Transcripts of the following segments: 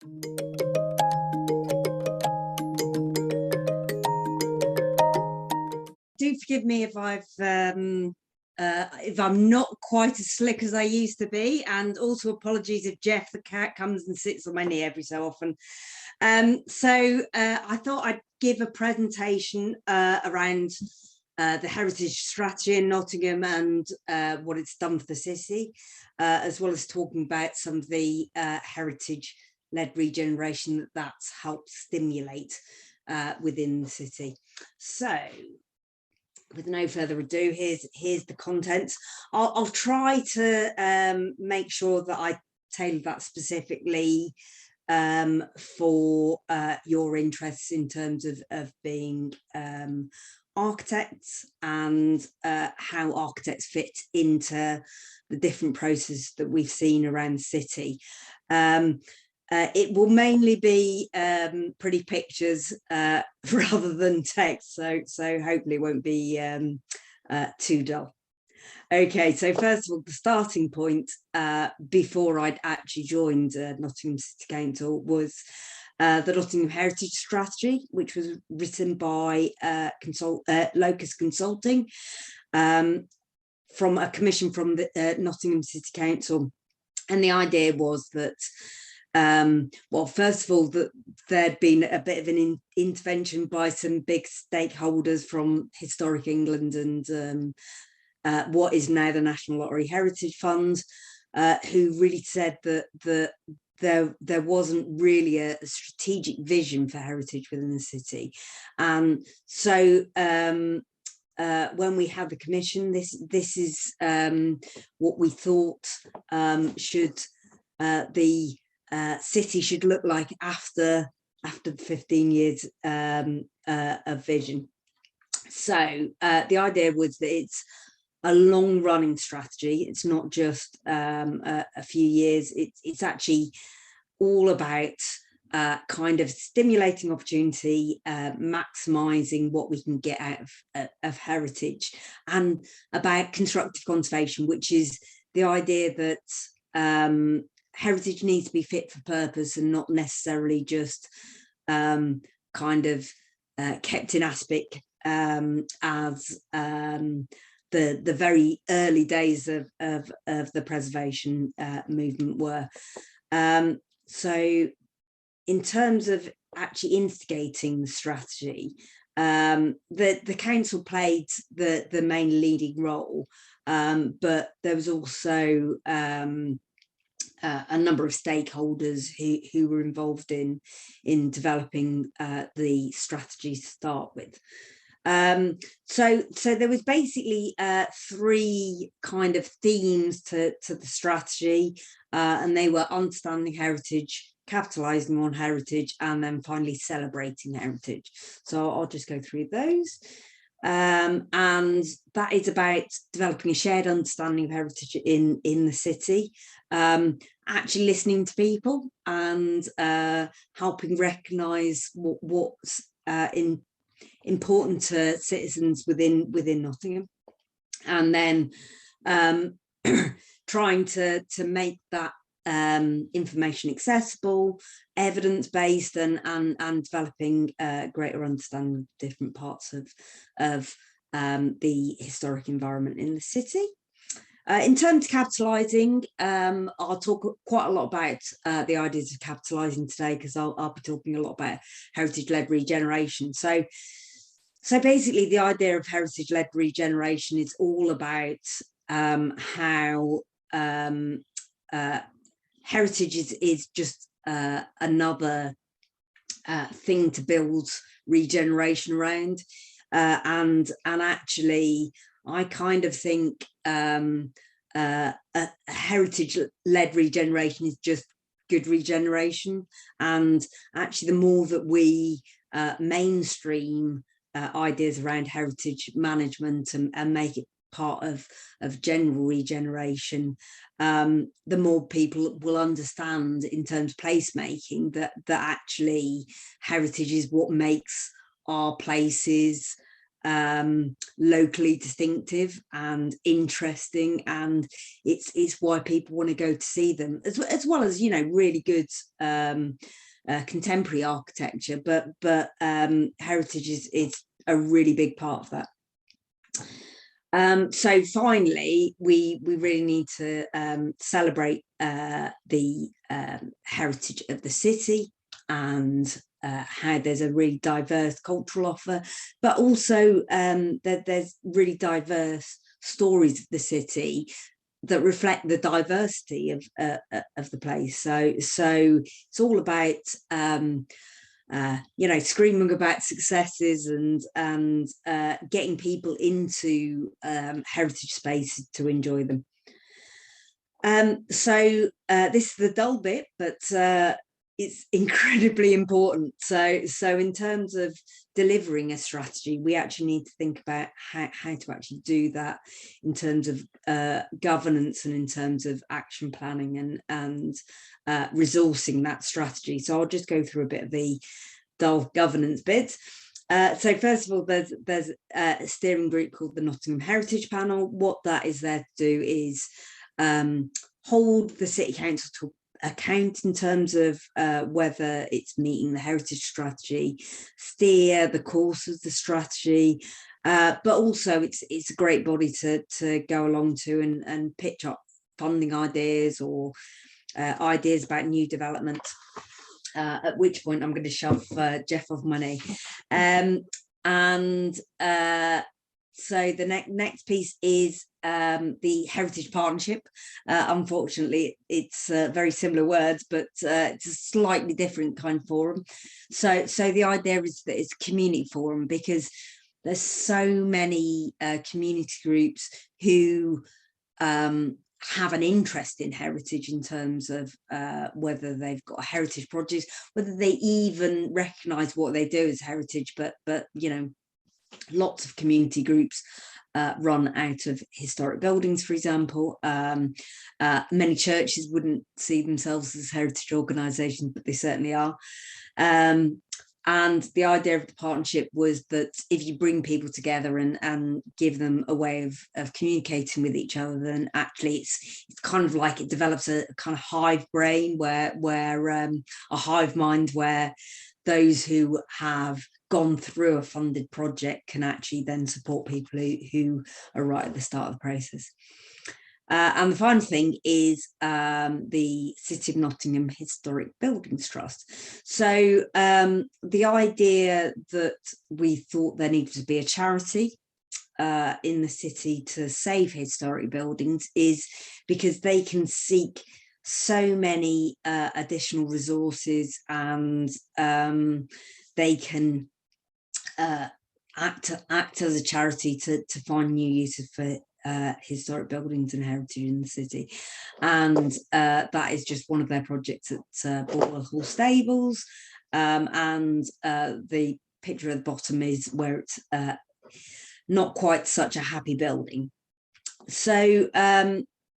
Do forgive me if I'm not quite as slick as I used to be, and also apologies if Jeff the cat comes and sits on my knee every so often. I thought I'd give a presentation around the heritage strategy in Nottingham and what it's done for the city, as well as talking about some of the heritage-led regeneration that's helped stimulate within the city. So, with no further ado, here's the contents. I'll try to make sure that I tailor that specifically for your interests in terms of being architects and how architects fit into the different processes that we've seen around the city. It will mainly be pretty pictures rather than text, so hopefully it won't be too dull. Okay, so first of all, the starting point before I'd actually joined Nottingham City Council was the Nottingham Heritage Strategy, which was written by Locus Consulting from a commission from the Nottingham City Council. And the idea was that well, first of all, that there'd been a bit of an intervention by some big stakeholders from historic England and what is now the National Lottery Heritage Fund, who really said that there wasn't really a strategic vision for heritage within the city. And so when we had the commission, this is what we thought the city should look like after the 15 years of vision. So the idea was that it's a long-running strategy. It's not just a few years. It's actually all about kind of stimulating opportunity, maximising what we can get out of heritage, and about constructive conservation, which is the idea that heritage needs to be fit for purpose and not necessarily just kind of kept in aspic as the very early days of the preservation movement were. So in terms of actually instigating the strategy, the council played the main leading role, but there was also a number of stakeholders who were involved in developing the strategy to start with. So there was basically three kind of themes to the strategy, and they were understanding heritage, capitalising on heritage, and then finally celebrating heritage. So I'll just go through those. And that is about developing a shared understanding of heritage in the city, actually listening to people and helping recognise what's important to citizens within Nottingham, and then trying to make that information accessible, evidence-based, and developing greater understanding of different parts of the historic environment in the city. In terms of capitalising, I'll talk quite a lot about the ideas of capitalising today, because I'll be talking a lot about heritage-led regeneration. So basically, the idea of heritage-led regeneration is all about how heritage is just another thing to build regeneration around, and actually I kind of think a heritage-led regeneration is just good regeneration. And actually, the more that we mainstream ideas around heritage management and make it part of general regeneration, the more people will understand in terms of placemaking that actually heritage is what makes our places locally distinctive and interesting, and it's why people want to go to see them, as well as, you know, really good contemporary architecture, but heritage is a really big part of that. So finally, we really need to celebrate the heritage of the city, and how there's a really diverse cultural offer, but also that there's really diverse stories of the city that reflect the diversity of the place. So it's all about you know, screaming about successes and getting people into heritage spaces to enjoy them. So this is the dull bit, but it's incredibly important. So in terms of delivering a strategy, we actually need to think about how to actually do that in terms of governance and in terms of action planning and resourcing that strategy. So I'll just go through a bit of the dull governance bits. So first of all, there's a steering group called the Nottingham Heritage Panel. What that is there to do is hold the City Council to account in terms of whether it's meeting the heritage strategy, steer the course of the strategy, but also it's a great body to go along to and pitch up funding ideas or ideas about new development, at which point I'm going to shove Jeff off my knee. So the next piece is the Heritage Partnership. Unfortunately, it's very similar words, but it's a slightly different kind of forum. So the idea is that it's a community forum, because there's so many community groups who have an interest in heritage in terms of whether they've got a heritage project, whether they even recognise what they do as heritage, but you know, lots of community groups run out of historic buildings, for example. Many churches wouldn't see themselves as heritage organisations, but they certainly are. And the idea of the partnership was that if you bring people together and give them a way of communicating with each other, then actually it's kind of like it develops a kind of hive brain, where a hive mind, where those who have gone through a funded project can actually then support people who are right at the start of the process. And the final thing is the City of Nottingham Historic Buildings Trust. So the idea that we thought there needed to be a charity in the city to save historic buildings is because they can seek so many additional resources, and they can act as a charity to find new uses for historic buildings and heritage in the city. And that is just one of their projects at Borwell Hall Stables. And the picture at the bottom is where it's not quite such a happy building. So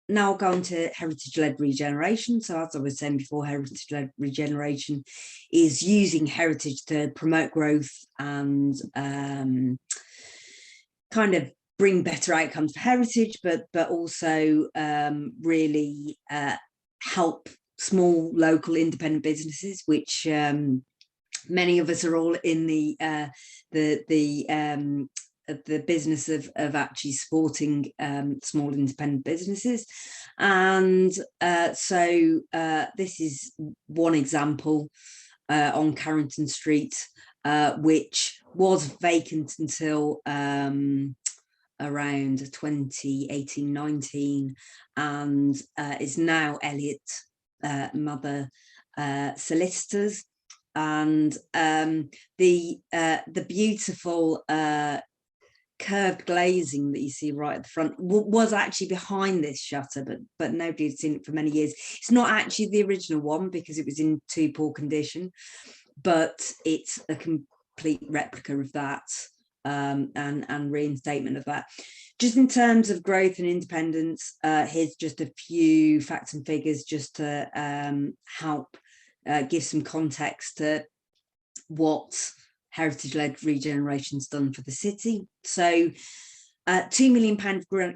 now I'll go on to heritage-led regeneration. So as I was saying before, heritage-led regeneration is using heritage to promote growth and kind of bring better outcomes for heritage, but also really help small local independent businesses, which many of us are all in the business of actually supporting small independent businesses. And so this is one example on Carrington Street, which was vacant until around 2018-19, and is now Elliot Mother Solicitors. And the beautiful curved glazing that you see right at the front was actually behind this shutter, but nobody had seen it for many years. It's not actually the original one because it was in too poor condition, but it's a complete replica of that, and reinstatement of that. Just in terms of growth and independence, here's just a few facts and figures just to help give some context to what heritage-led regenerations done for the city. So £2 million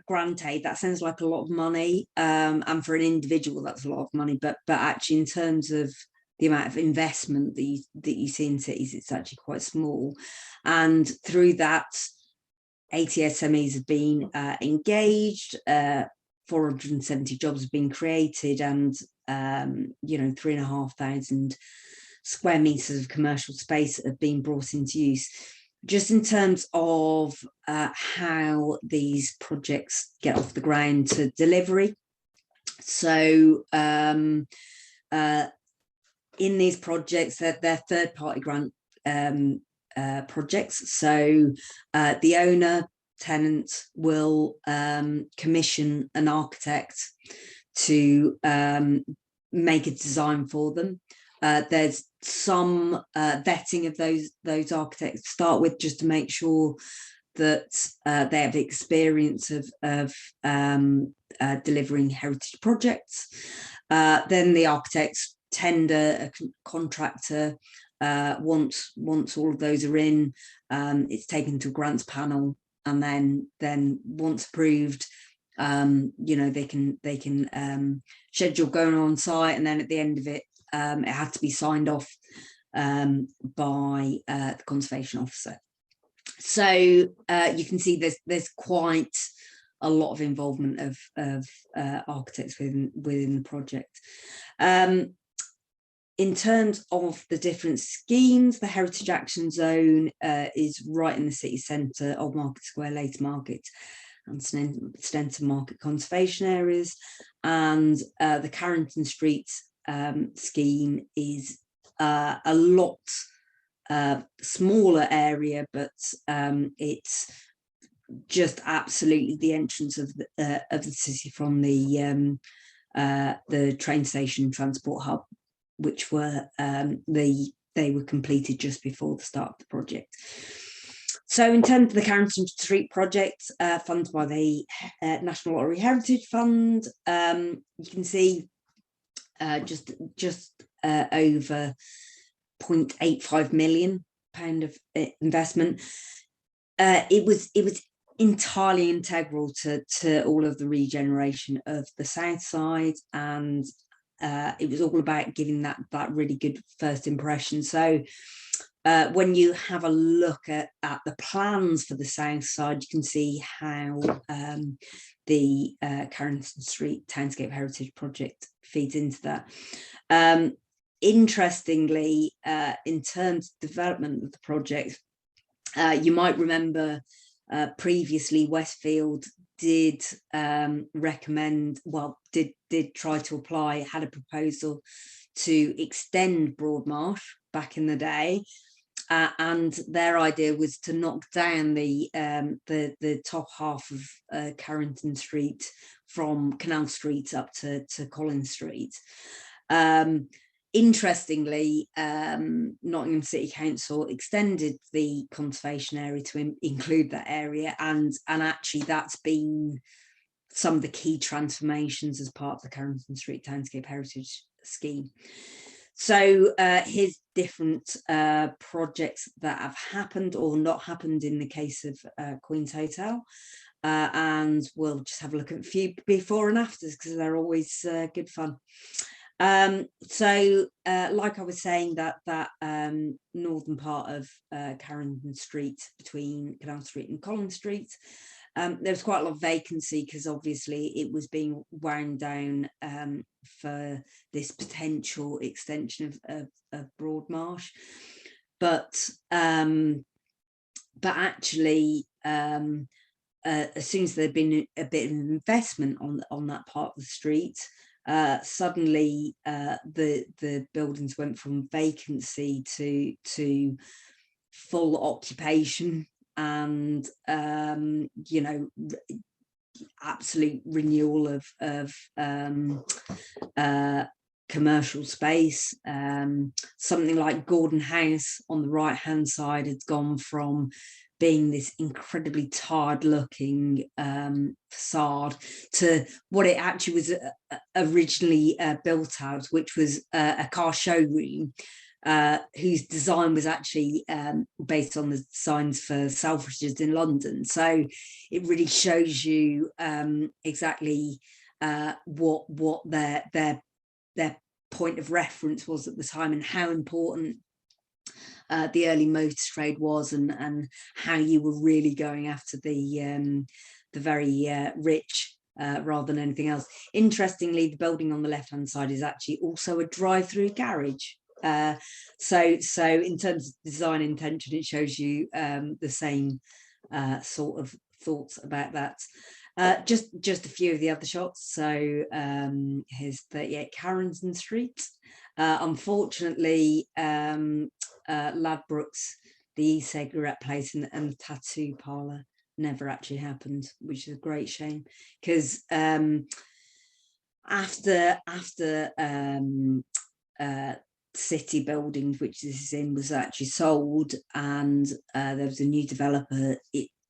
grant aid, that sounds like a lot of money, and for an individual that's a lot of money, but actually in terms of the amount of investment that you see in cities, it's actually quite small. And through that, 80 SMEs have been engaged, 470 jobs have been created, and 3,500 square meters of commercial space have been brought into use. Just in terms of how these projects get off the ground to delivery. So in these projects, they're third-party grant projects. So the owner, tenant will commission an architect to make a design for them. There's some vetting of those architects to start with, just to make sure that they have experience of delivering heritage projects. Then the architects tender a contractor. Once all of those are in, it's taken to a grants panel, and then once approved, they can schedule going on site, and then at the end of it, it had to be signed off by the conservation officer. So you can see there's quite a lot of involvement of architects within the project. In terms of the different schemes, the Heritage Action Zone is right in the city centre, Old Market Square, Later Market, and Stenton Market conservation areas. And the Carrington Street scheme is a lot smaller area, but it's just absolutely the entrance of the city from the train station transport hub, which were they were completed just before the start of the project. So in terms of the Carrington Street project, funded by the National Lottery Heritage Fund, you can see just over £0.85 million of investment. It was entirely integral to all of the regeneration of the south side, and it was all about giving that really good first impression. So when you have a look at the plans for the south side, you can see how the Carrington Street Townscape Heritage Project feeds into that. Interestingly, in terms of development of the project, you might remember previously Westfield did recommend, well, did try to apply, had a proposal to extend Broadmarsh back in the day, and their idea was to knock down the top half of Carrington Street from Canal Street up to Collins Street. Interestingly, Nottingham City Council extended the conservation area to include that area, and actually that's been some of the key transformations as part of the Carrington Street Townscape Heritage Scheme. So here's different projects that have happened or not happened in the case of Queen's Hotel, and we'll just have a look at a few before and afters, because they're always good fun. So like I was saying, that northern part of Carrington Street between Canal Street and Collins Street, there was quite a lot of vacancy, because obviously it was being wound down for this potential extension of Broadmarsh, but actually as soon as there'd been a bit of investment on that part of the street, suddenly the buildings went from vacancy to full occupation, and absolute renewal of commercial space. Something like Gordon House on the right hand side had gone from being this incredibly tired looking facade to what it actually was originally built out, which was a car showroom. whose design was actually based on the signs for Selfridges in London. So it really shows you exactly what their point of reference was at the time, and how important the early motor trade was, and how you were really going after the very rich rather than anything else. Interestingly, the building on the left hand side is actually also a drive-through garage. So in terms of design intention, it shows you the same sort of thoughts about that. Just a few of the other shots. So here's 38 Carrington Street. Unfortunately, Ladbrokes, the e-cigarette place and the tattoo parlour never actually happened, which is a great shame, because after City Buildings, which this is in, was actually sold, and there was a new developer,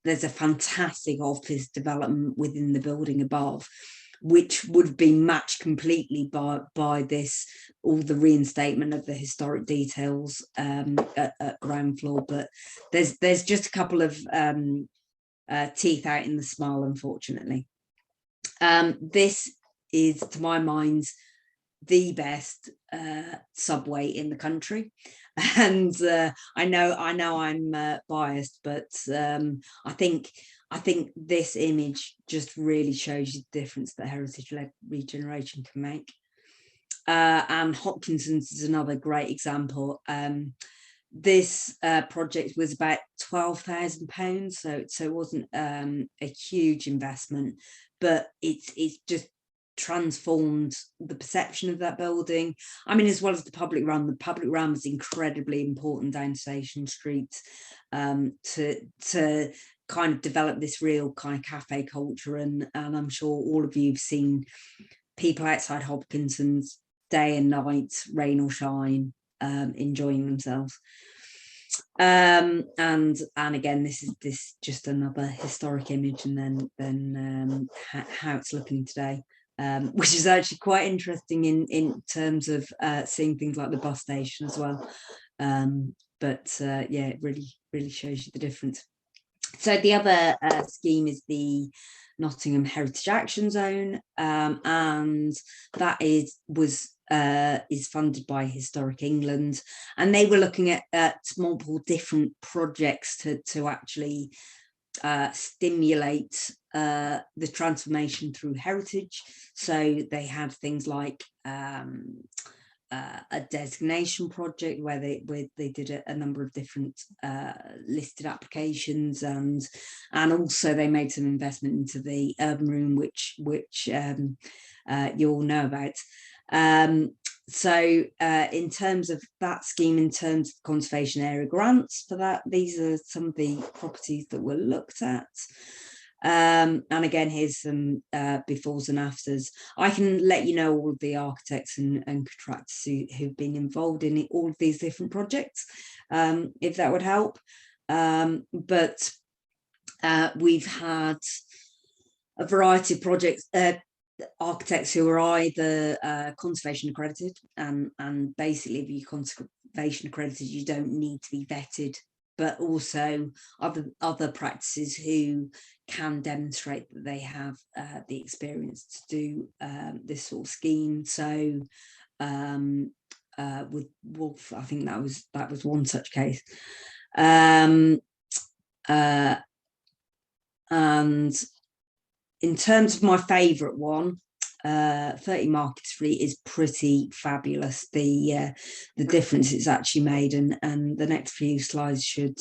there's a fantastic office development within the building above, which would have been matched completely by this, all the reinstatement of the historic details at ground floor. But there's just a couple of teeth out in the smile, unfortunately. This is, to my mind, the best subway in the country, and I know I'm biased, but I think this image just really shows you the difference that heritage-led regeneration can make. And Hopkinson's is another great example. This project was about £12,000, so it wasn't a huge investment, but it's just transformed the perception of that building. I mean, as well as the public realm was incredibly important down Station Street, to kind of develop this real kind of cafe culture, and I'm sure all of you have seen people outside Hopkinson's day and night, rain or shine, enjoying themselves. And again, this is just another historic image, and then how it's looking today, which is actually quite interesting in terms of seeing things like the bus station as well. But yeah, it really shows you the difference. So the other scheme is the Nottingham Heritage Action Zone, and that is funded by Historic England, and they were looking at multiple different projects to actually stimulate the transformation through heritage. So they had things like a designation project where they did a number of different listed applications, and also they made some investment into the urban room, which you all know about. So in terms of that scheme, in terms of conservation area grants for that, these are some of the properties that were looked at. And again, here's some befores and afters. I can let you know all of the architects and contractors who've been involved in all of these different projects, if that would help. But we've had a variety of projects, architects who are either conservation accredited, and basically if you're conservation accredited, you don't need to be vetted, but also other practices who can demonstrate that they have the experience to do this sort of scheme. So with Wolf, I think that was one such case. And in terms of my favourite one, 30 Market Street is pretty fabulous. The difference it's actually made, and the next few slides should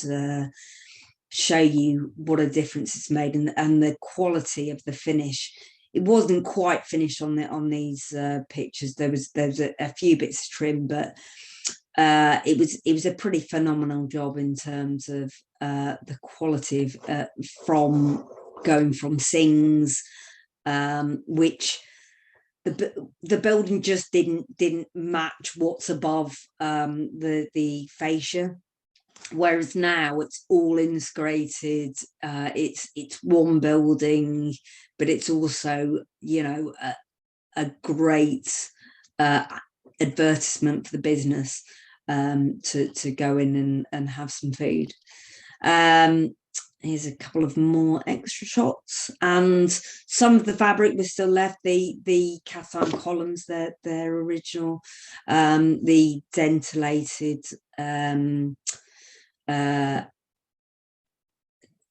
show you what a difference it's made, and the quality of the finish. It wasn't quite finished on these pictures. There's a few bits of trim, but it was a pretty phenomenal job in terms of the quality of from going from Sings, which the building just didn't match what's above the fascia, whereas now it's all integrated. It's one building, but it's also, you know, a great advertisement for the business. to go in and have some food. Here's a couple of more extra shots, and some of the fabric was still left. The cast iron columns, their original, the dentelated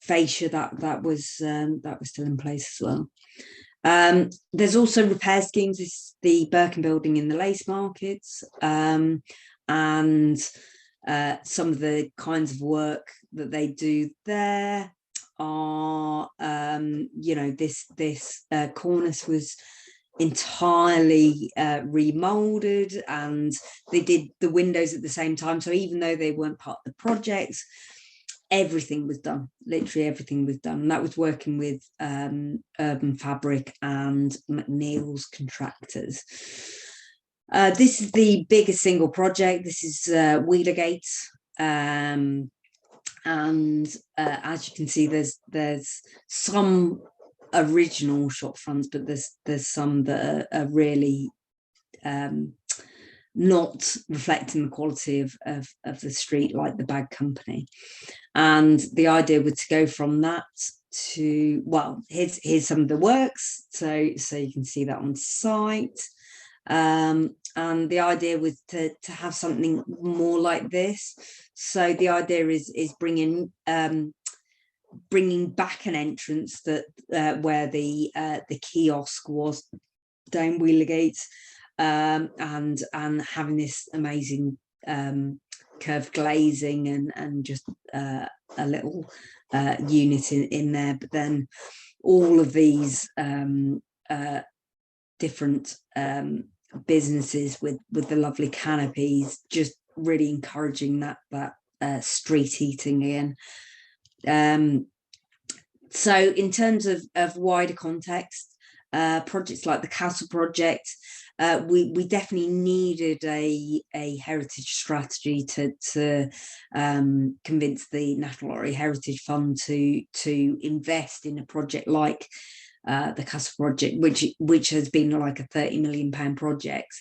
fascia that was still in place as well. There's also repair schemes. This is the Birkin building in the lace markets, and some of the kinds of work that they do there are, this cornice was entirely remolded, and they did the windows at the same time. So even though they weren't part of the project, everything was done. Literally everything was done. And that was working with Urban Fabric and McNeil's contractors. This is the biggest single project. This is Wheelergate, and as you can see, there's some original shop fronts, but there's some that are really not reflecting the quality of the street, like the Bag Company. And the idea was to go from that to, well, here's some of the works, so you can see that on site. And the idea was to have something more like this. So the idea is bringing back an entrance that where the kiosk was down Wheelergate, and having this amazing curved glazing and just a little unit in there. But then all of these different businesses with the lovely canopies, just really encouraging that street eating again. So in terms of wider context, projects like the Castle project, we definitely needed a heritage strategy to convince the National Lottery Heritage Fund to invest in a project like the Castle project, which has been like a £30 million project.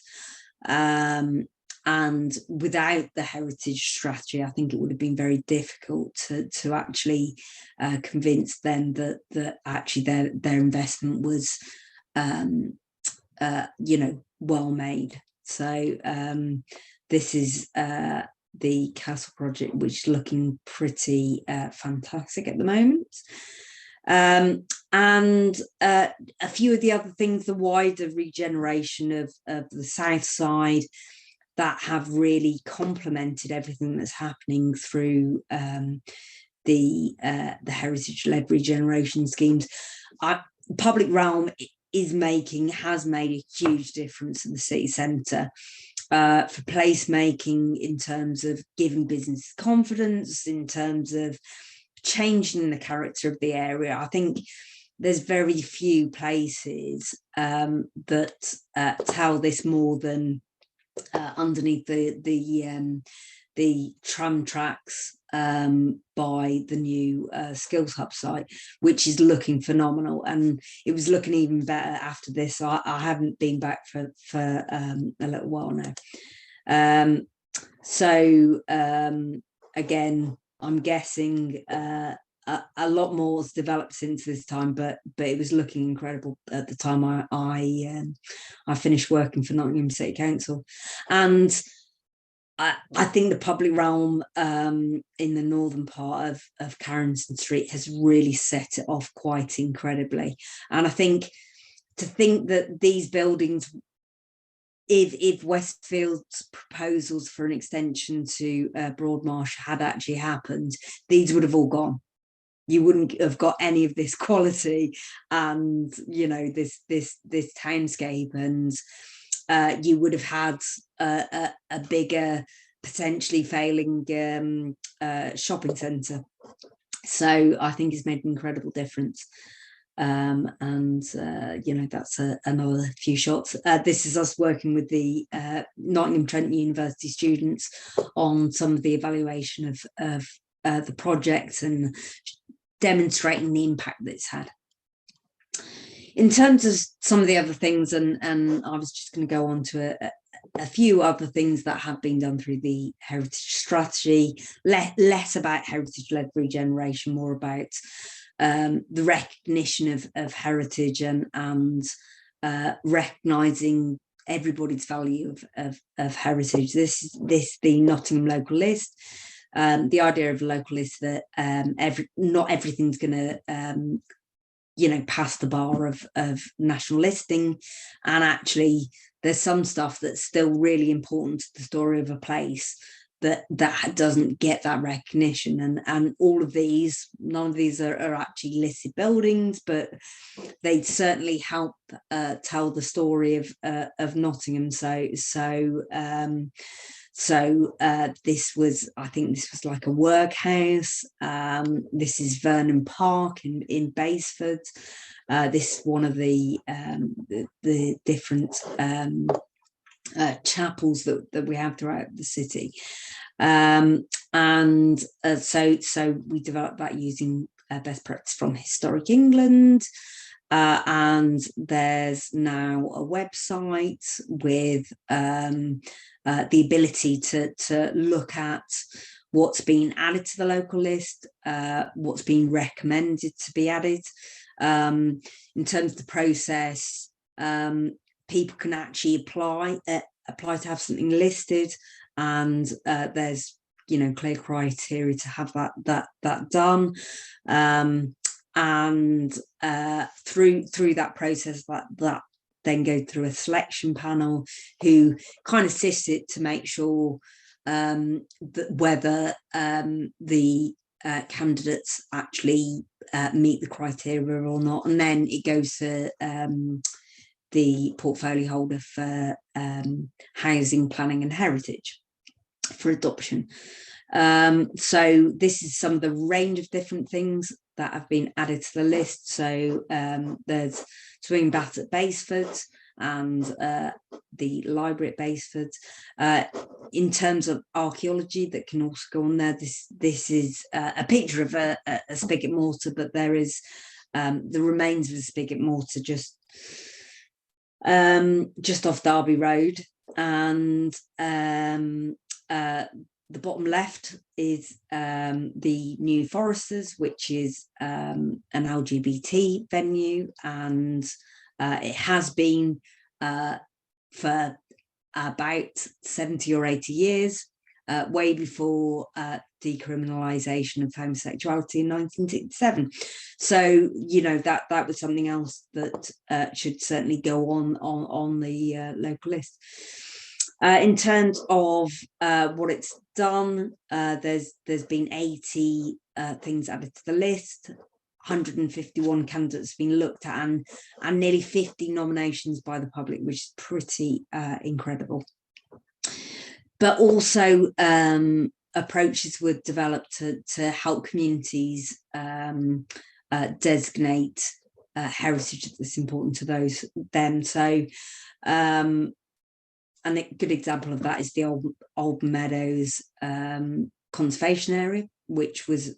And without the heritage strategy, I think it would have been very difficult to actually convince them that actually their investment was, well made. So this is the Castle project, which is looking pretty fantastic at the moment. And a few of the other things, the wider regeneration of the south side, that have really complemented everything that's happening through the heritage-led regeneration schemes. Public realm has made a huge difference in the city centre for placemaking, in terms of giving business confidence, in terms of changing the character of the area. I think there's very few places that tell this more than underneath the tram tracks by the new Skills Hub site, which is looking phenomenal, and it was looking even better after this. I haven't been back for a little while now. So again, I'm guessing a lot more has developed since this time, but it was looking incredible at the time I finished working for Nottingham City Council. And I think the public realm in the northern part of Carrington Street has really set it off quite incredibly. And I think that these buildings, if Westfield's proposals for an extension to Broadmarsh had actually happened, these would have all gone. You wouldn't have got any of this quality and, this townscape, and you would have had a bigger, potentially failing shopping centre. So I think it's made an incredible difference. And that's another few shots. This is us working with the Nottingham Trent University students on some of the evaluation of the project and demonstrating the impact that it's had. In terms of some of the other things, and I was just going to go on to a few other things that have been done through the heritage strategy, less about heritage-led regeneration, more about the recognition of heritage and recognising everybody's value of heritage. This the Nottingham local list. The idea of a local list that not everything's going to pass the bar of national listing, and actually there's some stuff that's still really important to the story of a place that doesn't get that recognition, and all of these, none of these are actually listed buildings, but they certainly help tell the story of Nottingham. This was, I think this was like a workhouse. This is Vernon Park in Basford. This is one of the different chapels that we have throughout the city. So we developed that using best practice from Historic England. And there's now a website with the ability to look at what's been added to the local list, what's been recommended to be added. In terms of the process, people can actually apply to have something listed, and there's clear criteria to have that done. And through that process, that then go through a selection panel who kind of assist it to make sure that whether the candidates actually meet the criteria or not, and then it goes to the portfolio holder for housing, planning and heritage for adoption. So this is some of the range of different things that have been added to the list. So there's swimming baths at Basford and the library at Basford. In terms of archaeology, that can also go on there. This is a picture of a spigot mortar, but there is the remains of a spigot mortar just off Derby Road, and the bottom left is the New Foresters, which is an LGBT venue, and it has been for about 70 or 80 years, way before decriminalisation of homosexuality in 1967. So that was something else that should certainly go on the local list. In terms of what it's done, there's been 80 things added to the list, 151 candidates been looked at, and nearly 50 nominations by the public, which is pretty incredible. But also approaches were developed to help communities designate heritage that's important to them. So and a good example of that is the Old Meadows conservation area, which was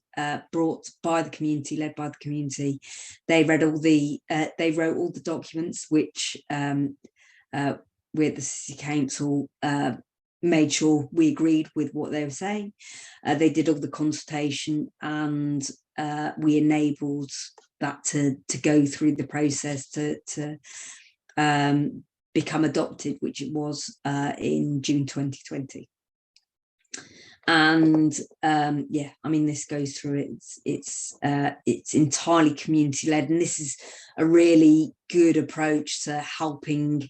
brought by the community, led by the community. They read they wrote all the documents, which with the city council made sure we agreed with what they were saying. They did all the consultation, and we enabled that to go through the process to become adopted, which it was in June 2020. And this goes through it's entirely community led, and this is a really good approach to helping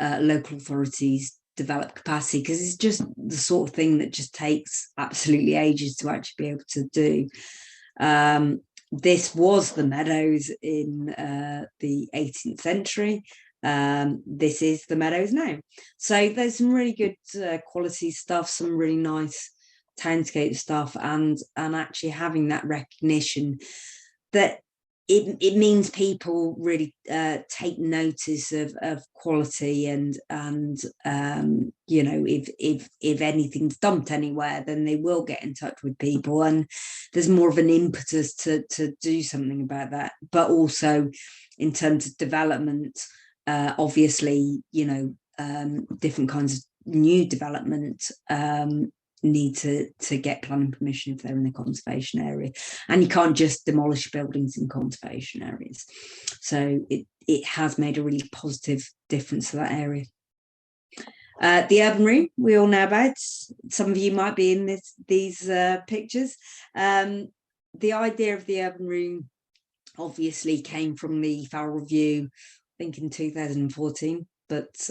local authorities develop capacity, because it's just the sort of thing that just takes absolutely ages to actually be able to do. This was the Meadows in the 18th century. This is the Meadows now. So there's some really good quality stuff, some really nice townscape stuff, and actually having that recognition that it means people really take notice of quality, and if anything's dumped anywhere, then they will get in touch with people, and there's more of an impetus to do something about that. But also in terms of development, obviously different kinds of new development need to get planning permission if they're in a conservation area, and you can't just demolish buildings in conservation areas. So it has made a really positive difference to that area. The urban room we all know about. Some of you might be in these pictures. The idea of the urban room obviously came from the Farrell Review, I think in 2014, but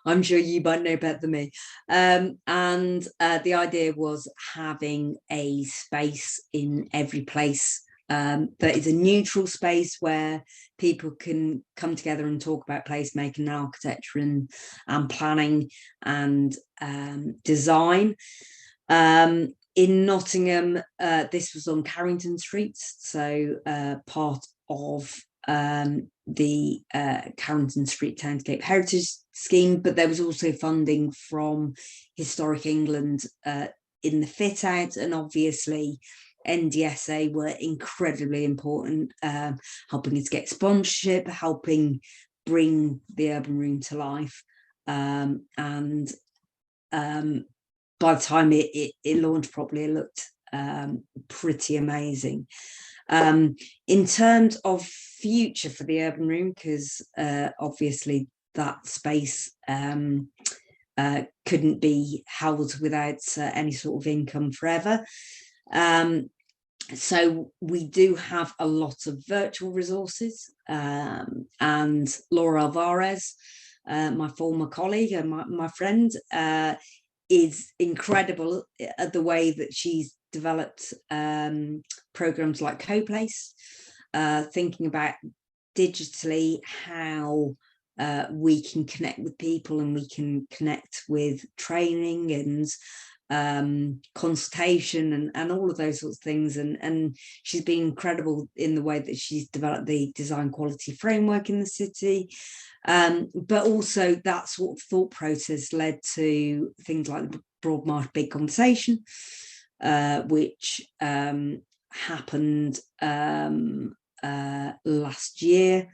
I'm sure you might know better than me. And the idea was having a space in every place that is a neutral space where people can come together and talk about placemaking and architecture and planning and design. In Nottingham, this was on Carrington Street, so part of the Carrington Street Townscape Heritage Scheme, but there was also funding from Historic England in the fit out, and obviously NDSA were incredibly important, helping us get sponsorship, helping bring the urban room to life, and by the time it launched properly, it looked pretty amazing. In terms of future for the urban room, because obviously that space couldn't be held without any sort of income forever. So we do have a lot of virtual resources, and Laura Alvarez, my former colleague and my friend, is incredible at the way that she's developed programs like CoPlace, thinking about digitally how we can connect with people, and we can connect with training and consultation and all of those sorts of things, and she's been incredible in the way that she's developed the design quality framework in the city, but also that sort of thought process led to things like the Broadmarsh Big Conversation, which happened last year.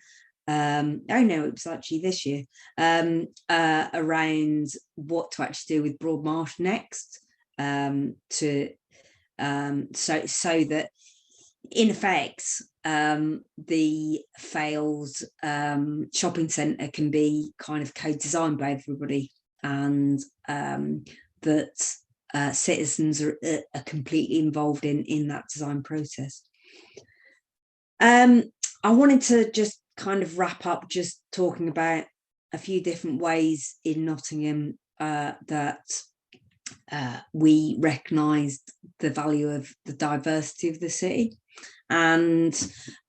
Oh no, it was actually this year, around what to actually do with Broadmarsh next, so that in effect the failed shopping centre can be kind of co-designed by everybody, and that citizens are completely involved in that design process. I wanted to just kind of wrap up just talking about a few different ways in Nottingham that we recognised the value of the diversity of the city. And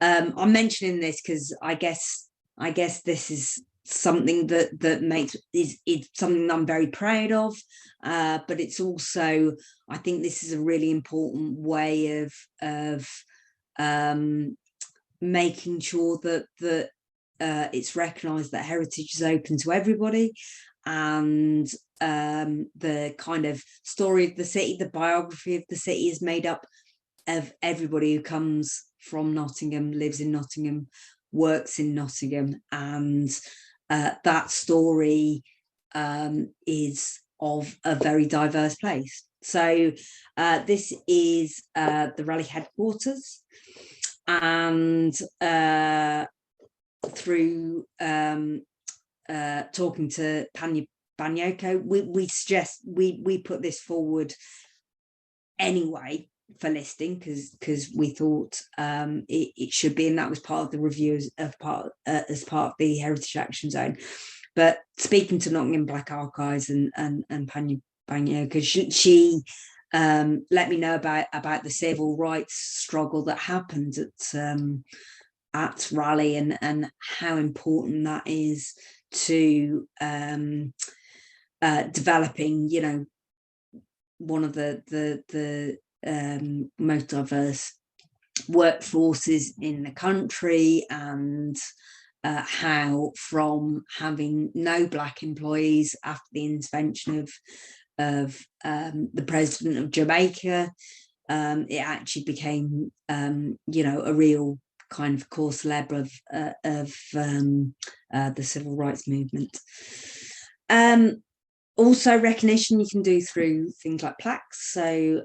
I'm mentioning this because I guess this is something that makes it's something that I'm very proud of, but it's also, I think this is a really important way of making sure that it's recognised that heritage is open to everybody, and the kind of story of the city, the biography of the city, is made up of everybody who comes from Nottingham, lives in Nottingham, works in Nottingham, and that story is of a very diverse place. So this is the rally headquarters, and through talking to Panya Banyoko, we suggest we put this forward anyway for listing, because we thought it should be, and that was part of the review as part of the Heritage Action Zone. But speaking to Nottingham Black Archives and Panya Banyoko, she let me know about the civil rights struggle that happened at Raleigh, and how important that is to developing, you know, one of the most diverse workforces in the country, and how from having no black employees after the intervention of the president of Jamaica, it actually became you know, a real kind of core celeb of the civil rights movement. Also, recognition you can do through things like plaques. So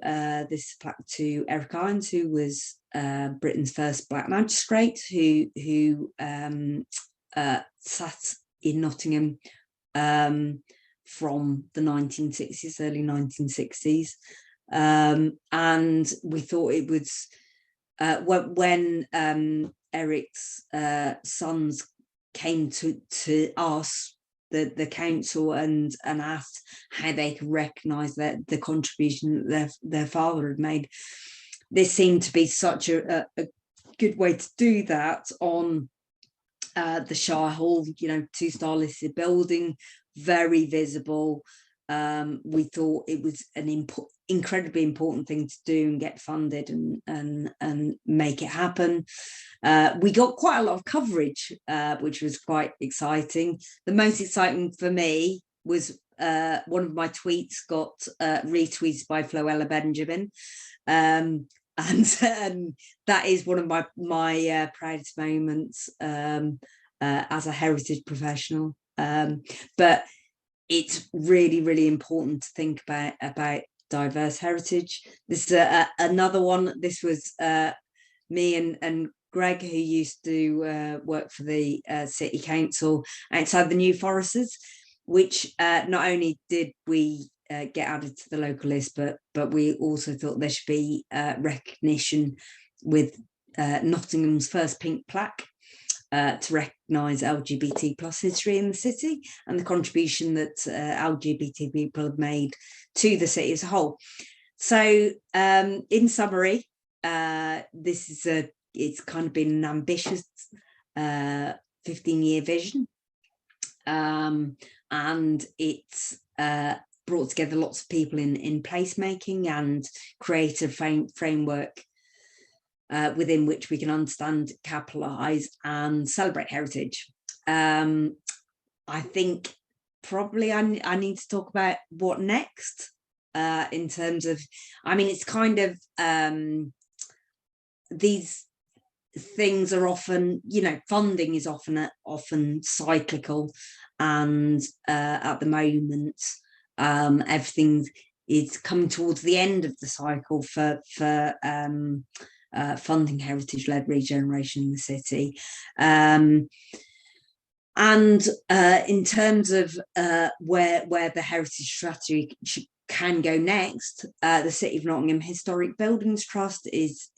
this is a plaque to Eric Irons, who was Britain's first black magistrate, who sat in Nottingham from the 1960s, early 1960s. And we thought it was when Eric's sons came to us, the council, and asked how they could recognise the contribution that their father had made. This seemed to be such a good way to do that on the Shire Hall, 2-star listed building, very visible. We thought it was an incredibly important thing to do and get funded and make it happen. We got quite a lot of coverage, which was quite exciting. The most exciting for me was one of my tweets got retweeted by Floella Benjamin. And that is one of my proudest moments as a heritage professional. But it's really, really important to think about diverse heritage. This is another one. This was me and Greg, who used to work for the City Council outside the New Foresters, which not only did we get added to the local list, but we also thought there should be recognition with Nottingham's first pink plaque to recognise LGBT plus history in the city and the contribution that LGBT people have made to the city as a whole. So in summary, it's kind of been an ambitious 15-year vision, and it's brought together lots of people in placemaking and creative framework within which we can understand, capitalise and celebrate heritage. I think probably I need to talk about what next in terms of, it's kind of these things are often, funding is often cyclical, and at the moment everything is coming towards the end of the cycle for funding heritage-led regeneration in the city. And in terms of where the heritage strategy can go next, the City of Nottingham Historic Buildings Trust is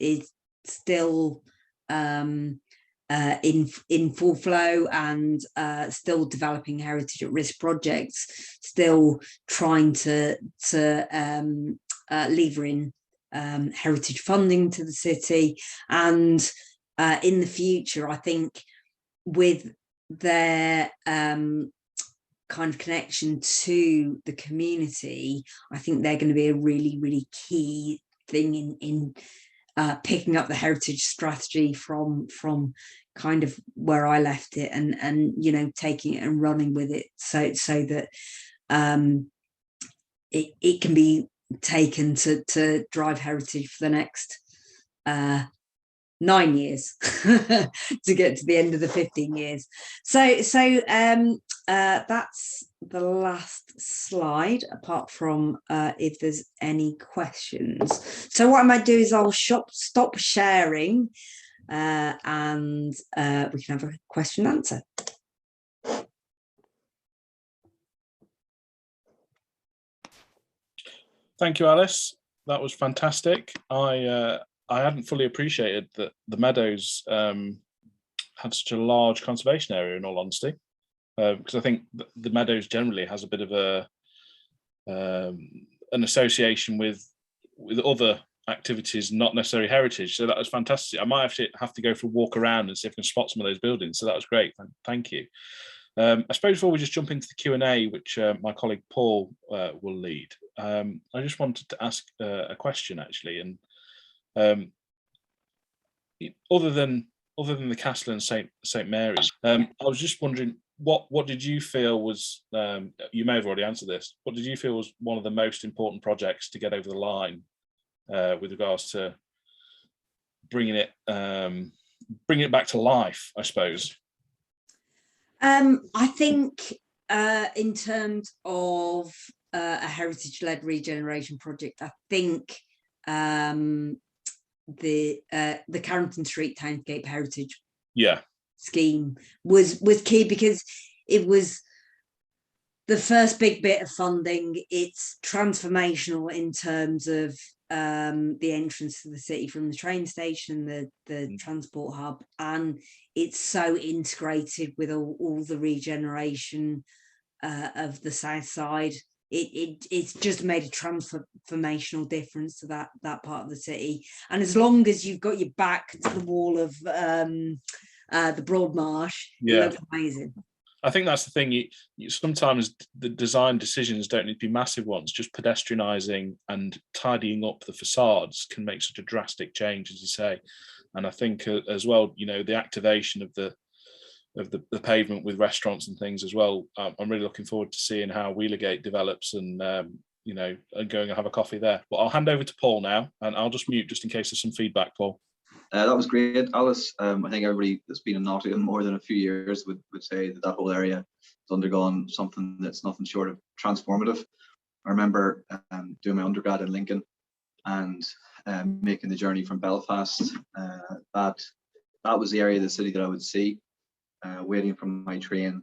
still in full flow, and still developing heritage at risk projects, still trying to lever in heritage funding to the city. And in the future, I think with their kind of connection to the community, I think they're going to be a really, really key thing in picking up the heritage strategy from kind of where I left it, and taking it and running with it, so that it can be taken to drive heritage for the next 9 years to get to the end of the 15 years. So that's the last slide, apart from if there's any questions. So what I might do is I'll stop sharing and we can have a question and answer. Thank you, Alice. That was fantastic. I hadn't fully appreciated that the Meadows had such a large conservation area, in all honesty, because I think the Meadows generally has a bit of an association with other activities, not necessarily heritage. So that was fantastic. I might actually have to go for a walk around and see if I can spot some of those buildings. So that was great. Thank you. I suppose before we just jump into the Q&A, which my colleague Paul will lead, I just wanted to ask a question, actually. And other than the castle and St Mary's, I was just wondering, what did you feel was, you may have already answered this, what did you feel was one of the most important projects to get over the line with regards to bringing it back to life, I suppose? I think in terms of a heritage-led regeneration project, I think the Carrington Street Townscape Heritage scheme was key, because it was the first big bit of funding. It's transformational in terms of the entrance to the city from the train station, the transport hub, and it's so integrated with all the regeneration of the south side. It's just made a transformational difference to that part of the city. And as long as you've got your back to the wall of the Broad Marsh, it looks amazing. I think that's the thing. You sometimes the design decisions don't need to be massive ones. Just pedestrianising and tidying up the facades can make such a drastic change, as you say. And I think as well, the activation of the pavement with restaurants and things as well. I'm really looking forward to seeing how Wheelergate develops and and going and have a coffee there. But I'll hand over to Paul now, and I'll just mute just in case there's some feedback, Paul. That was great, Alice. I think everybody that's been in Nottingham more than a few years would say that whole area has undergone something that's nothing short of transformative. I remember doing my undergrad in Lincoln and making the journey from Belfast. That was the area of the city that I would see, waiting for my train,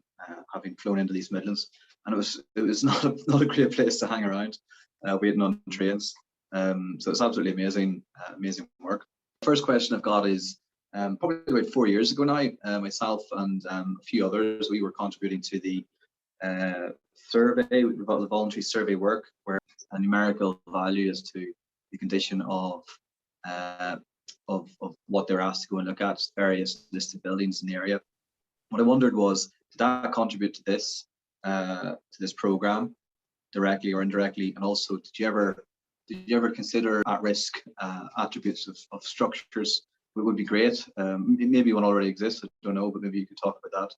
having flown into these Midlands, and it was not a great place to hang around, waiting on trains. So it's absolutely amazing work. First question I've got is probably about 4 years ago now, myself and a few others, we were contributing to the survey, the voluntary survey work, where a numerical value as to the condition of what they're asked to go and look at, various listed buildings in the area. What I wondered was, did that contribute to this program directly or indirectly? And also, did you ever consider at-risk attributes of structures? It would be great. Maybe one already exists, I don't know, but maybe you could talk about that.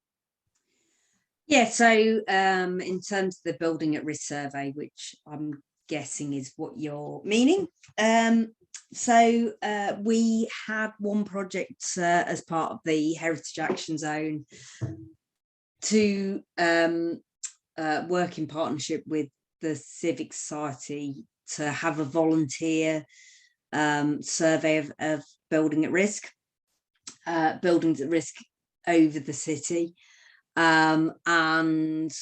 Yeah, so in terms of the building at risk survey, which I'm guessing is what you're meaning, so we had one project as part of the Heritage Action Zone to work in partnership with the Civic Society to have a volunteer survey of buildings at risk over the city. And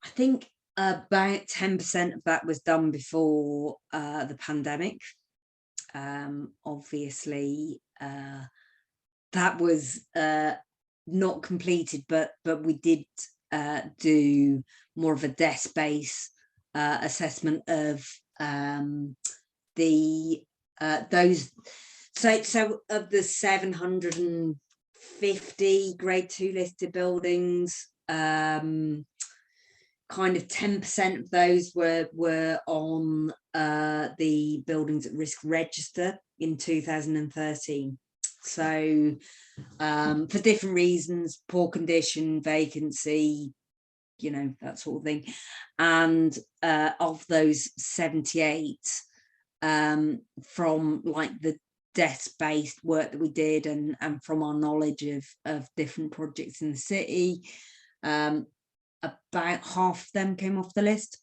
I think about 10% of that was done before the pandemic. Obviously, that was not completed, but we did do more of a desk-based assessment of those. So of the 750 grade 2 listed buildings, kind of 10% of those were on the buildings at risk register in 2013. So for different reasons, poor condition, vacancy, that sort of thing. And of those 78, from like the desk-based work that we did and from our knowledge of different projects in the city, about half of them came off the list.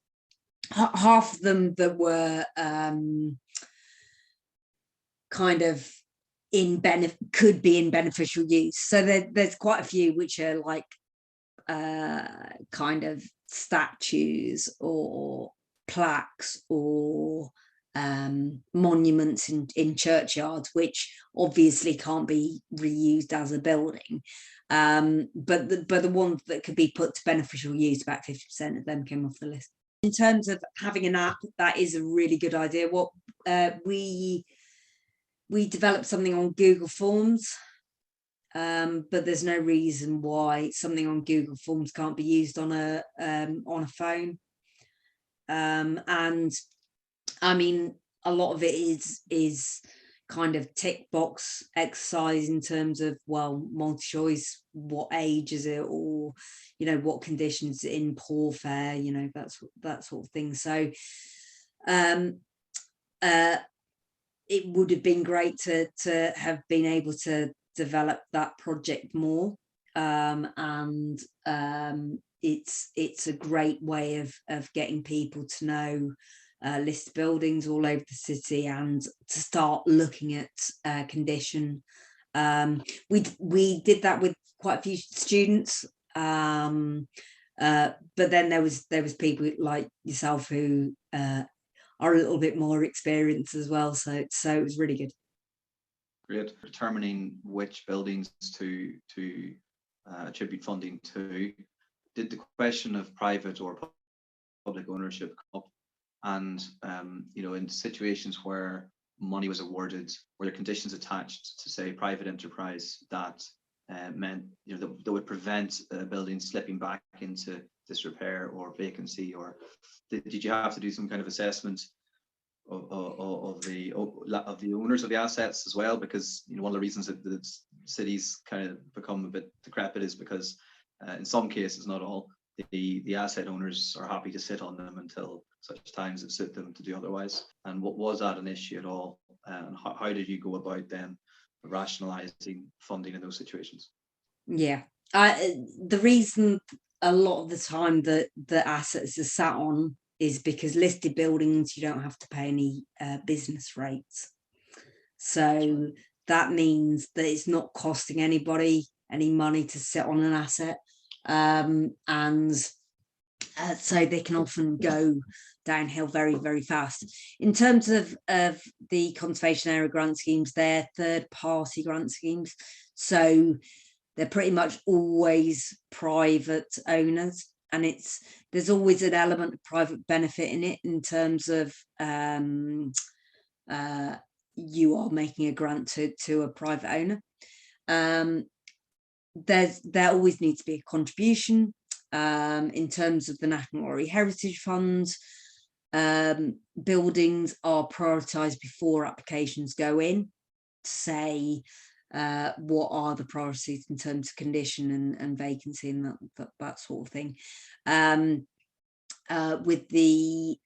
Half of them that were kind of could be in beneficial use. So there's quite a few which are like kind of statues or plaques or monuments in churchyards, which obviously can't be reused as a building, but the ones that could be put to beneficial use, about 50% of them came off the list. In terms of having an app, that is a really good idea. What we developed something on Google Forms, but there's no reason why something on Google Forms can't be used on a phone. And I mean, a lot of it is kind of tick box exercise in terms of, well, multi-choice, what age is it, or what conditions in poor fare, that sort of thing. So it would have been great to have been able to develop that project more, and it's a great way of getting people to know listed buildings all over the city and to start looking at condition. We did that with quite a few students, but then there was people like yourself who are a little bit more experienced as well, so it was really good. Great. Determining which buildings to attribute funding to, did the question of private or public ownership come up? And in situations where money was awarded, were there conditions attached to, say, private enterprise that meant that would prevent a building slipping back into disrepair or vacancy? Or did you have to do some kind of assessment of the owners of the assets as well? Because one of the reasons that cities kind of become a bit decrepit is because in some cases, not all, the asset owners are happy to sit on them until such times it suit them to do otherwise. And what was that an issue at all? And how did you go about then rationalising funding in those situations? Yeah, the reason a lot of the time that the assets are sat on is because listed buildings, you don't have to pay any business rates. So that means that it's not costing anybody any money to sit on an asset. So they can often go downhill very, very fast. In terms of the conservation area grant schemes, they're third-party grant schemes. So they're pretty much always private owners. And there's always an element of private benefit in it, in terms of you are making a grant to a private owner. There always needs to be a contribution. In terms of the National Heritage Fund, buildings are prioritised before applications go in, to say what are the priorities in terms of condition and vacancy and that sort of thing. With the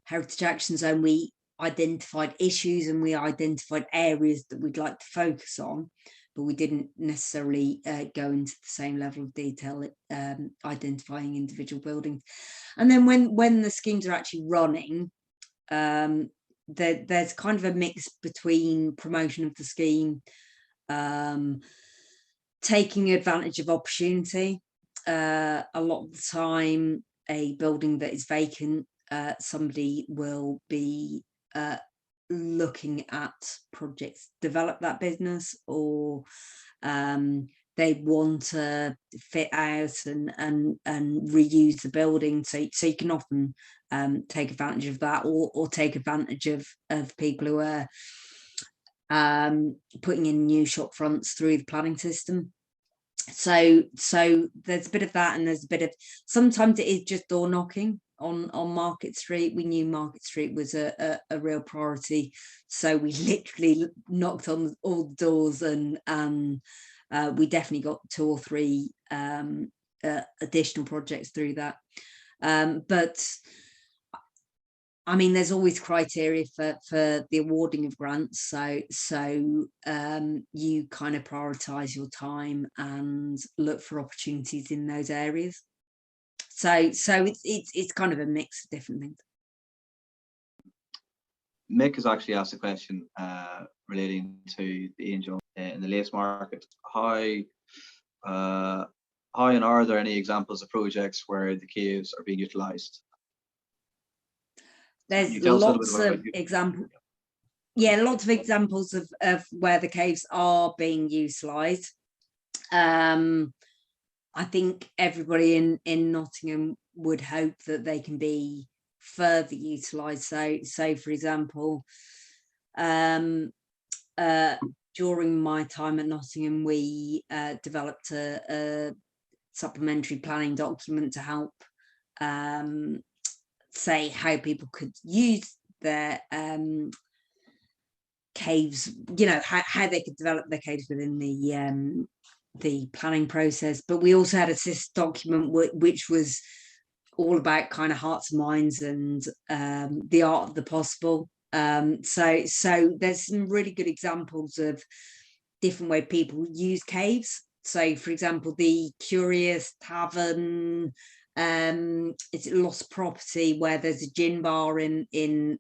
Heritage Action Zone, we identified issues and we identified areas that we'd like to focus on, but we didn't necessarily go into the same level of detail identifying individual buildings. And then when the schemes are actually running, there's kind of a mix between promotion of the scheme, taking advantage of opportunity. A lot of the time, a building that is vacant, somebody will be looking at projects to develop that business, or they want to fit out and reuse the building, so you can often take advantage of that, or take advantage of people who are putting in new shop fronts through the planning system. So there's a bit of that, and there's a bit of, sometimes it is just door knocking on Market Street. We knew Market Street was a real priority, so we literally knocked on all the doors, and we definitely got 2 or 3 additional projects through that. But I mean, there's always criteria for the awarding of grants, so you kind of prioritize your time and look for opportunities in those areas. So it's kind of a mix of different things. Mick has actually asked a question relating to the Angel in the lace market. How and are there any examples of projects where the caves are being utilised? There's lots of examples. Yeah, lots of examples of where the caves are being utilised. I think everybody in Nottingham would hope that they can be further utilised. So for example, during my time at Nottingham, we developed a supplementary planning document to help say how people could use their caves, how they could develop their caves within the planning process. But we also had a document which was all about kind of hearts and minds and the art of the possible. So there's some really good examples of different way people use caves. So, for example, the Curious Tavern, it's a lost property where there's a gin bar in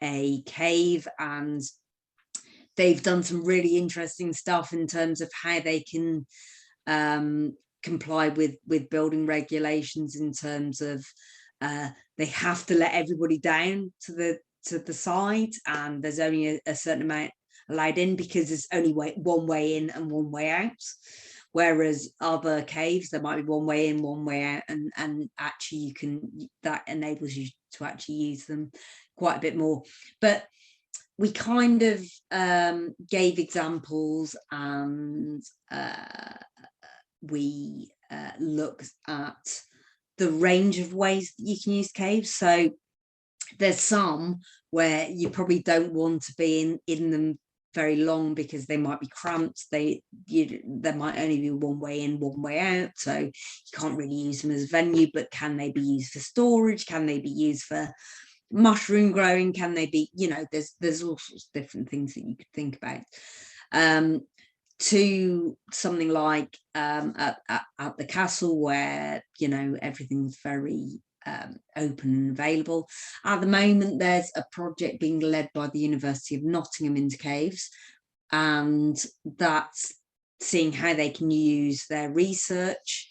a cave, and they've done some really interesting stuff in terms of how they can comply with building regulations, in terms of they have to let everybody down to the side, and there's only a certain amount allowed in, because there's only one way in and one way out, whereas other caves there might be one way in, one way out, and actually that enables you to actually use them quite a bit more. But we kind of gave examples, and we looked at the range of ways that you can use caves. So there's some where you probably don't want to be in them very long, because they might be cramped. There might only be one way in, one way out, so you can't really use them as a venue. But can they be used for storage? Can they be used for mushroom growing? Can they be, there's all sorts of different things that you could think about. To something like at the castle, where everything's very open and available. At the moment, there's a project being led by the University of Nottingham into caves, and that's seeing how they can use their research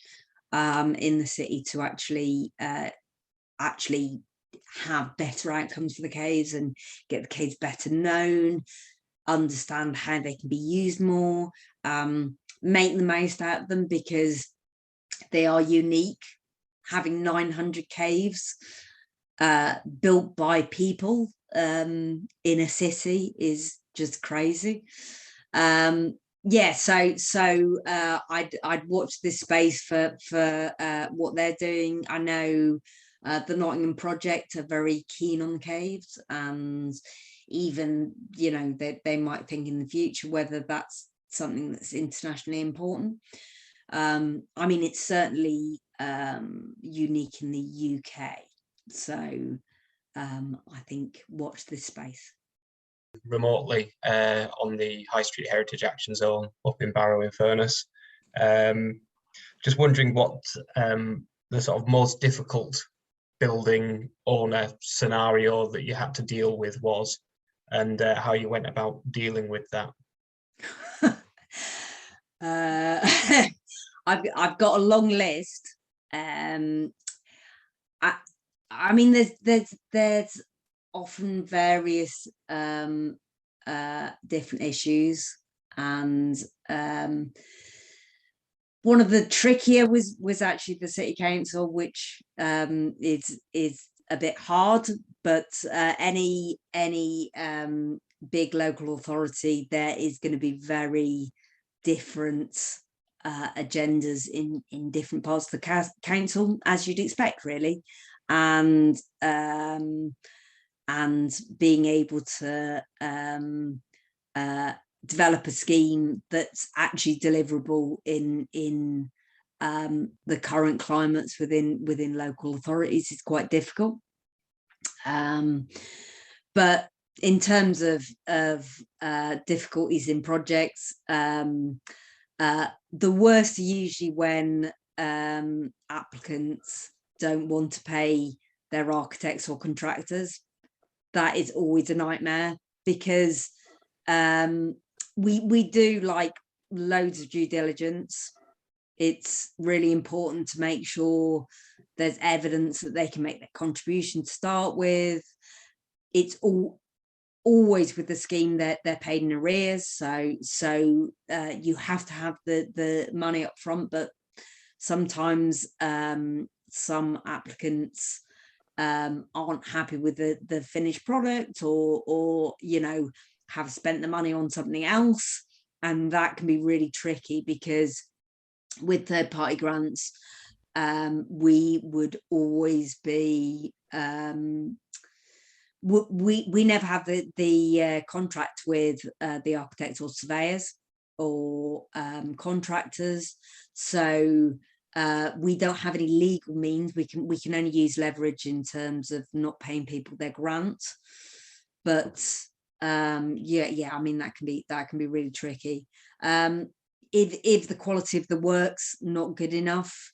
in the city to actually have better outcomes for the caves, and get the caves better known, understand how they can be used more, make the most out of them, because they are unique. Having 900 caves built by people in a city is just crazy. Yeah, so I'd watch this space for what they're doing. I know the Nottingham project are very keen on the caves, and even they might think in the future whether that's something that's internationally important. I mean, it's certainly unique in the UK, so I think watch this space. Remotely on the High Street Heritage Action Zone up in Barrow-in-Furness. Just wondering what the sort of most difficult building owner scenario that you had to deal with was, and how you went about dealing with that. I've got a long list. I mean, there's often various different issues, and one of the trickier was actually the city council, which is a bit hard, but any big local authority, there is going to be very different agendas in different parts of the council, as you'd expect, really, and being able to develop a scheme that's actually deliverable in the current climates within local authorities is quite difficult. But in terms of difficulties in projects, the worst are usually when applicants don't want to pay their architects or contractors. That is always a nightmare, because we do like loads of due diligence. It's really important to make sure there's evidence that they can make their contribution to start with. It's always with the scheme that they're paid in arrears, so you have to have the money up front, but sometimes some applicants aren't happy with the finished product, or have spent the money on something else, and that can be really tricky, because with third-party grants we would always be we never have the contract with the architects or surveyors or contractors, so we don't have any legal means. We can only use leverage in terms of not paying people their grant, but yeah, I mean, that can be really tricky. if the quality of the work's not good enough,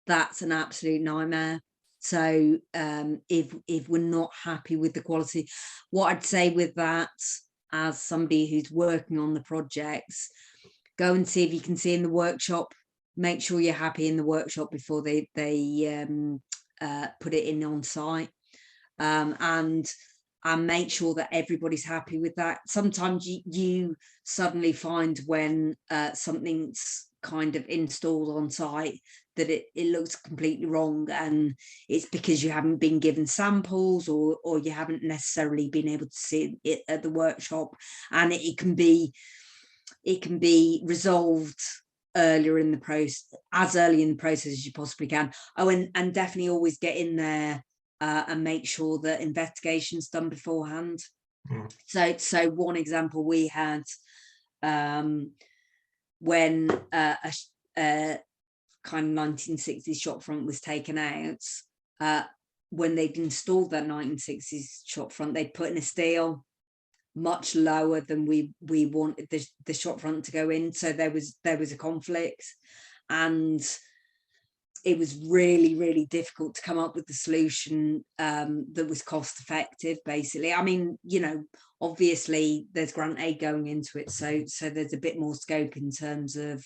that's an absolute nightmare. So if we're not happy with the quality, what I'd say with that, as somebody who's working on the projects, go and see if you can see in the workshop. Make sure you're happy in the workshop before they put it in on site, and make sure that everybody's happy with that. Sometimes you suddenly find when something's kind of installed on site that it looks completely wrong, and it's because you haven't been given samples, or you haven't necessarily been able to see it at the workshop, and it can be resolved earlier in the process, as early in the process as you possibly can. Oh, and definitely always get in there and make sure that investigation's done beforehand. So one example we had, when a kind of 1960s shopfront was taken out, when they'd installed that 1960s shopfront, they'd put in a steel much lower than we wanted the shopfront to go in. So there was a conflict, and it was really, really difficult to come up with the solution that was cost effective, basically. I mean, you know, obviously there's grant aid going into it, so there's a bit more scope in terms of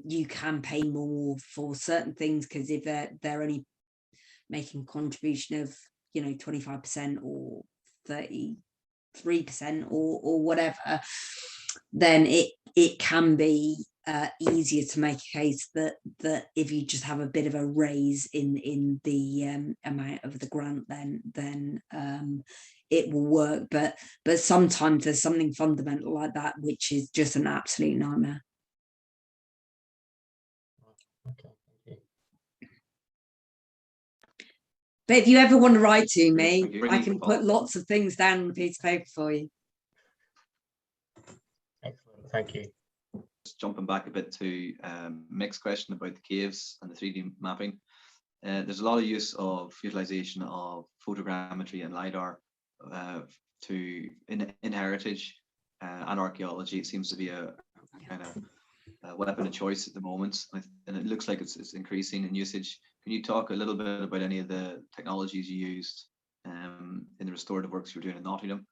you can pay more for certain things, because if they're only making contribution of, you know, 25% or 33% or whatever, then it can be easier to make a case that if you just have a bit of a raise in the amount of the grant, then it will work. But sometimes there's something fundamental like that which is just an absolute nightmare. Okay, thank you. But if you ever want to write to me, Thank I you. can put lots of things down on a piece of paper for you. Excellent, thank you. Just jumping back a bit to Mick's question about the caves and the 3D mapping. There's a lot of use of utilization of photogrammetry and LiDAR in heritage and archaeology. It seems to be a kind of a weapon of choice at the moment, and it looks like it's increasing in usage. Can you talk a little bit about any of the technologies you used in the restorative works you were doing in Nottingham?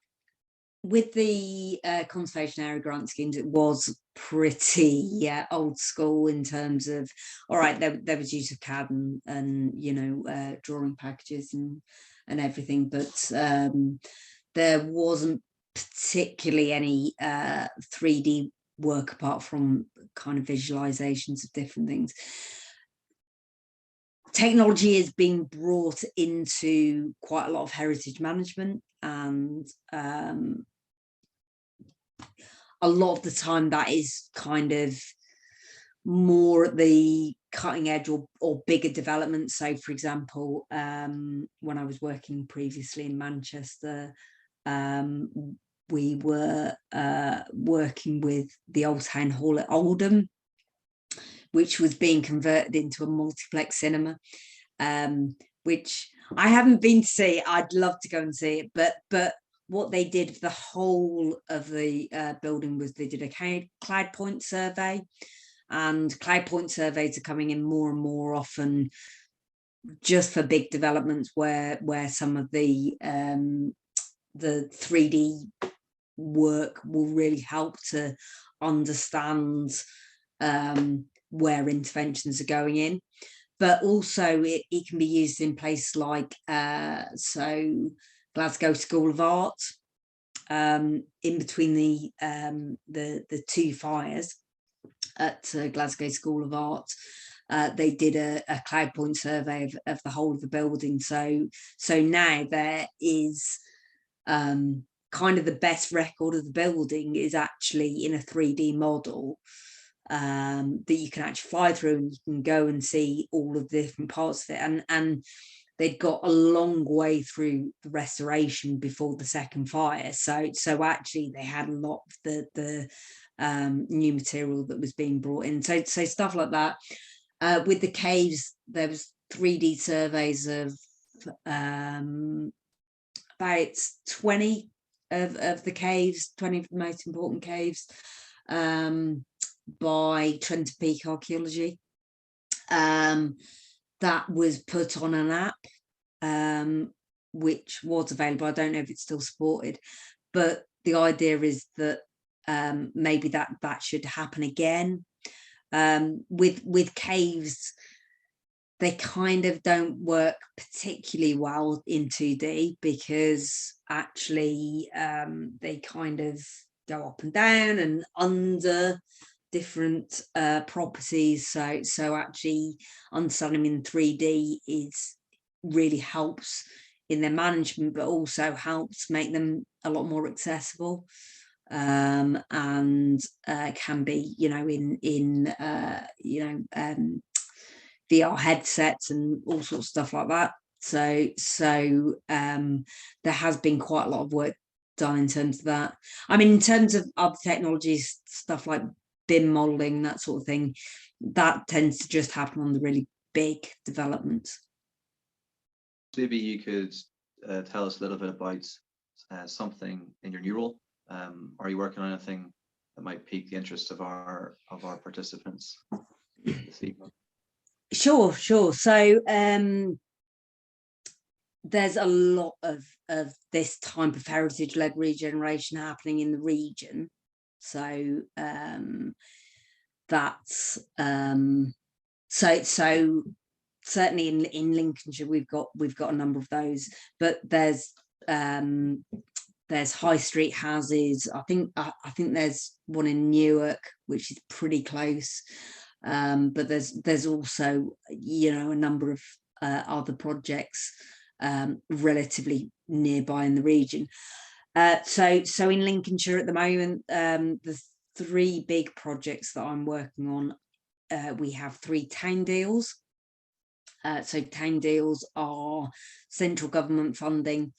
With the conservation area grant schemes, it was pretty old school in terms of, all right, there was use of CAD and you know, drawing packages and everything, but there wasn't particularly any 3D work apart from kind of visualizations of different things. Technology is being brought into quite a lot of heritage management, and a lot of the time that is kind of more at the cutting edge or bigger development. So for example, when I was working previously in Manchester, we were working with the Old Town Hall at Oldham, which was being converted into a multiplex cinema, which I haven't been to see. I'd love to go and see it, but what they did for the whole of the building was they did a cloud point survey, and cloud point surveys are coming in more and more often just for big developments where some of the 3D work will really help to understand where interventions are going in. But also it can be used in places like so Glasgow School of Art, in between the two fires at Glasgow School of Art. They did a cloud point survey of the whole of the building. So now there is kind of the best record of the building is actually in a 3D model that you can actually fly through, and you can go and see all of the different parts of it. And they'd got a long way through the restoration before the second fire. So actually they had a lot of the new material that was being brought in. So stuff like that. With the caves, there was 3D surveys of about 20 of the caves, 20 of the most important caves. by Trenton Peak Archaeology. That was put on an app, which was available. I don't know if it's still supported, but the idea is that maybe that should happen again. With caves, they kind of don't work particularly well in 2D, because actually they kind of go up and down and under different properties. So actually understanding them in 3D really helps in their management, but also helps make them a lot more accessible, and can be, in VR headsets and all sorts of stuff like that. So there has been quite a lot of work done in terms of that. I mean, in terms of other technologies, stuff like BIM modeling, that sort of thing, that tends to just happen on the really big developments. Maybe you could tell us a little bit about something in your new role. Are you working on anything that might pique the interest of our participants this evening? Sure. So there's a lot of this type of heritage-led regeneration happening in the region. So that's so certainly in Lincolnshire we've got a number of those, but there's high street houses. I think there's one in Newark which is pretty close, but there's also a number of other projects relatively nearby in the region. So in Lincolnshire at the moment, the 3 big projects that I'm working on, we have 3 town deals. So town deals are central government funding,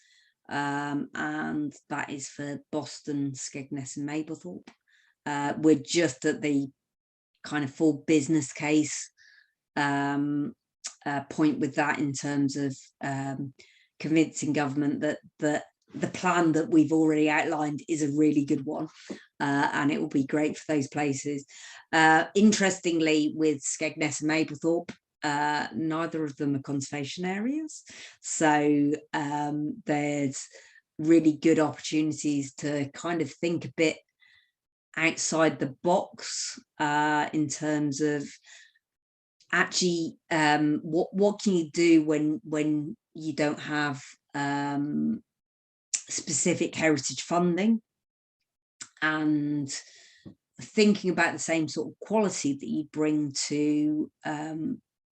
and that is for Boston, Skegness and Mablethorpe. We're just at the kind of full business case point with that, in terms of convincing government that the plan that we've already outlined is a really good one, and it will be great for those places. Interestingly, with Skegness and Mablethorpe, neither of them are conservation areas, so there's really good opportunities to kind of think a bit outside the box in terms of actually what can you do when you don't have specific heritage funding, and thinking about the same sort of quality that you bring to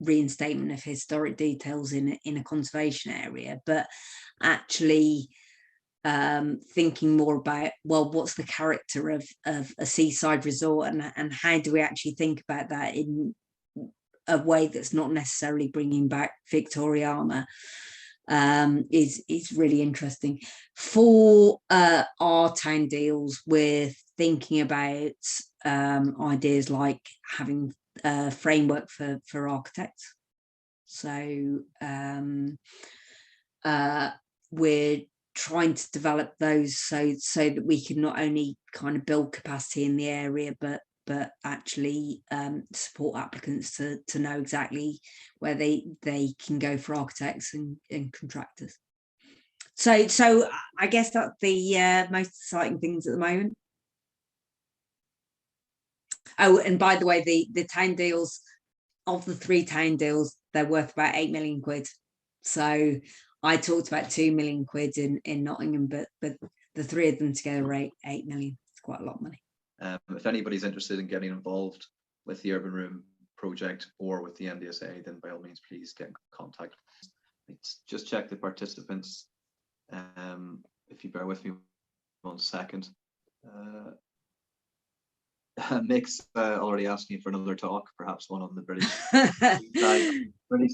reinstatement of historic details in a conservation area, but actually thinking more about, well, what's the character of a seaside resort, and how do we actually think about that in a way that's not necessarily bringing back Victoriana, is really interesting. For our town deals, we're thinking about ideas like having a framework for architects. So we're trying to develop those so that we can not only kind of build capacity in the area, but actually support applicants to know exactly where they can go for architects and contractors. So I guess that's the most exciting things at the moment. Oh, and by the way, the town deals, of the 3 town deals, they're worth about 8 million quid. So I talked about 2 million quid in Nottingham, but the 3 of them together are 8 million. It's quite a lot of money. If anybody's interested in getting involved with the Urban Room project or with the NDSA, then by all means, please get in contact. Let's just check the participants. If you bear with me 1 second. Mick's already asked me for another talk, perhaps one on the British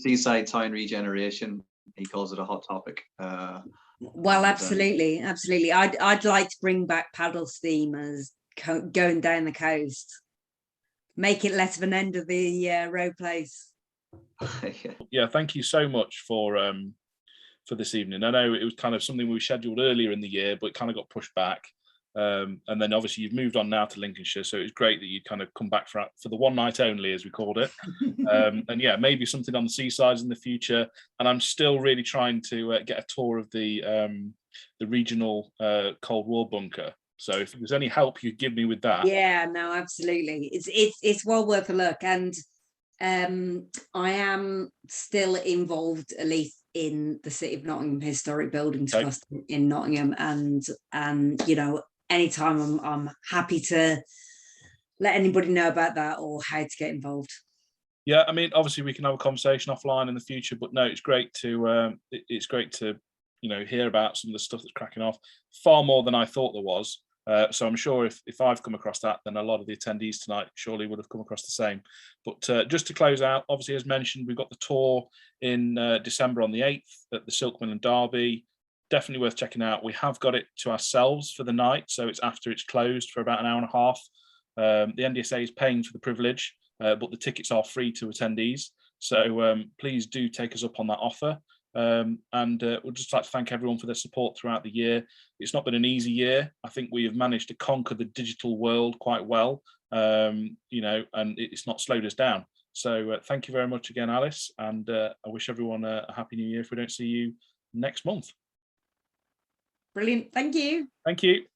seaside town regeneration. He calls it a hot topic. Well, absolutely. I'd like to bring back paddle steamers going down the coast, make it less of an end of the road place. Yeah, thank you so much for this evening. I know it was kind of something we scheduled earlier in the year, but it kind of got pushed back. And then obviously you've moved on now to Lincolnshire, so it's great that you kind of come back for the one night only, as we called it. And yeah, maybe something on the seasides in the future. And I'm still really trying to get a tour of the regional Cold War bunker. So if there's any help you give me with that. Yeah, no, absolutely. It's well worth a look. And I am still involved, at least in the City of Nottingham Historic Buildings Trust in Nottingham, and you know, anytime I'm happy to let anybody know about that or how to get involved. Yeah, I mean, obviously we can have a conversation offline in the future, but no, it's great to you know, hear about some of the stuff that's cracking off, far more than I thought there was. So I'm sure if I've come across that, then a lot of the attendees tonight surely would have come across the same. But just to close out, obviously, as mentioned, we've got the tour in December on the 8th at the Silkman and Derby. Definitely worth checking out. We have got it to ourselves for the night, so it's after it's closed for about an hour and a half. The NDSA is paying for the privilege, but the tickets are free to attendees. So please do take us up on that offer. And we'd just like to thank everyone for their support throughout the year. It's not been an easy year. I think we have managed to conquer the digital world quite well, you know, and it's not slowed us down. So thank you very much again, Alice, and I wish everyone a happy new year if we don't see you next month. Brilliant. Thank you. Thank you.